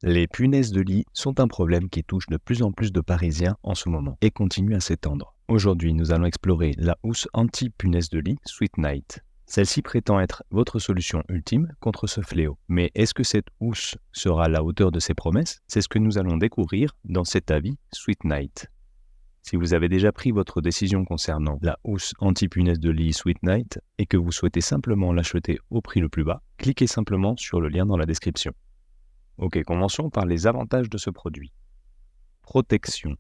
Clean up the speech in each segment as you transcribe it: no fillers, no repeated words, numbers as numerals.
Les punaises de lit sont un problème qui touche de plus en plus de Parisiens en ce moment et continue à s'étendre. Aujourd'hui, nous allons explorer la housse anti-punaise de lit Sweet Night. Celle-ci prétend être votre solution ultime contre ce fléau. Mais est-ce que cette housse sera à la hauteur de ses promesses? C'est ce que nous allons découvrir dans cet avis Sweet Night. Si vous avez déjà pris votre décision concernant la housse anti-punaise de lit Sweet Night et que vous souhaitez simplement l'acheter au prix le plus bas, cliquez simplement sur le lien dans la description. Ok, commençons par les avantages de ce produit. Protection.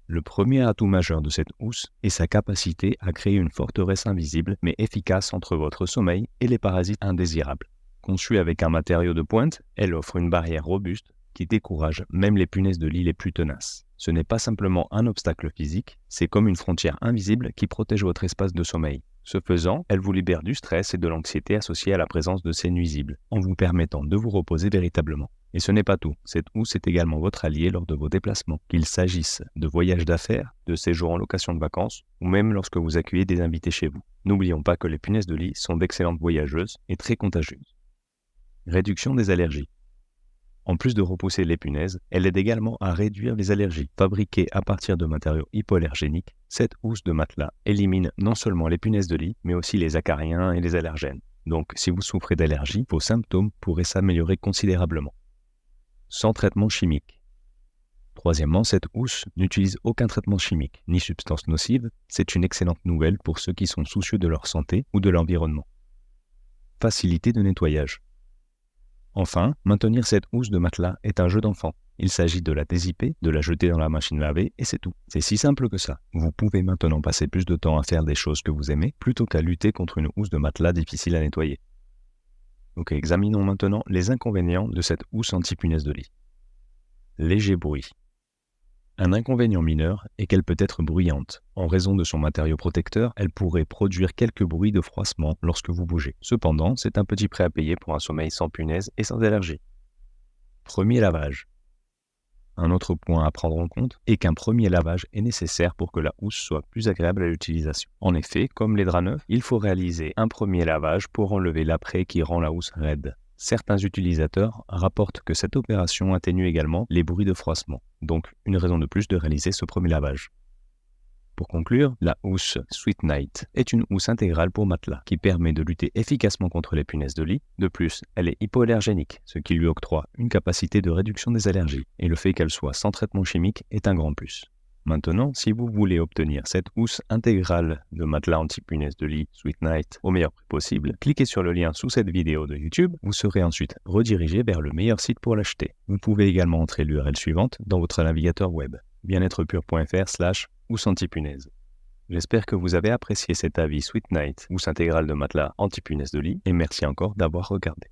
Le premier atout majeur de cette housse est sa capacité à créer une forteresse invisible mais efficace entre votre sommeil et les parasites indésirables. Conçue avec un matériau de pointe, elle offre une barrière robuste qui décourage même les punaises de lit les plus tenaces. Ce n'est pas simplement un obstacle physique, c'est comme une frontière invisible qui protège votre espace de sommeil. Ce faisant, elle vous libère du stress et de l'anxiété associés à la présence de ces nuisibles, en vous permettant de vous reposer véritablement. Et ce n'est pas tout, cette housse est également votre allié lors de vos déplacements, qu'il s'agisse de voyages d'affaires, de séjours en location de vacances, ou même lorsque vous accueillez des invités chez vous. N'oublions pas que les punaises de lit sont d'excellentes voyageuses et très contagieuses. Réduction des allergies. En plus de repousser les punaises, elle aide également à réduire les allergies. Fabriquée à partir de matériaux hypoallergéniques, cette housse de matelas élimine non seulement les punaises de lit, mais aussi les acariens et les allergènes. Donc, si vous souffrez d'allergies, vos symptômes pourraient s'améliorer considérablement. Sans traitement chimique. Troisièmement, cette housse n'utilise aucun traitement chimique, ni substance nocive. C'est une excellente nouvelle pour ceux qui sont soucieux de leur santé ou de l'environnement. Facilité de nettoyage. Enfin, maintenir cette housse de matelas est un jeu d'enfant. Il s'agit de la dézipper, de la jeter dans la machine à laver et c'est tout. C'est si simple que ça. Vous pouvez maintenant passer plus de temps à faire des choses que vous aimez plutôt qu'à lutter contre une housse de matelas difficile à nettoyer. Ok, examinons maintenant les inconvénients de cette housse anti-punaise de lit. Léger bruit. Un inconvénient mineur est qu'elle peut être bruyante. En raison de son matériau protecteur, elle pourrait produire quelques bruits de froissement lorsque vous bougez. Cependant, c'est un petit prix à payer pour un sommeil sans punaise et sans allergie. Premier lavage. Un autre point à prendre en compte est qu'un premier lavage est nécessaire pour que la housse soit plus agréable à l'utilisation. En effet, comme les draps neufs, il faut réaliser un premier lavage pour enlever l'après qui rend la housse raide. Certains utilisateurs rapportent que cette opération atténue également les bruits de froissement, donc une raison de plus de réaliser ce premier lavage. Pour conclure, la housse Sweet Night est une housse intégrale pour matelas qui permet de lutter efficacement contre les punaises de lit. De plus, elle est hypoallergénique, ce qui lui octroie une capacité de réduction des allergies, et le fait qu'elle soit sans traitement chimique est un grand plus. Maintenant, si vous voulez obtenir cette housse intégrale de matelas anti-punaise de lit Sweet Night au meilleur prix possible, cliquez sur le lien sous cette vidéo de YouTube. Vous serez ensuite redirigé vers le meilleur site pour l'acheter. Vous pouvez également entrer l'URL suivante dans votre navigateur web, bien-être-pur.fr/housse anti-punaise. J'espère que vous avez apprécié cet avis Sweet Night, housse intégrale de matelas anti-punaise de lit, et merci encore d'avoir regardé.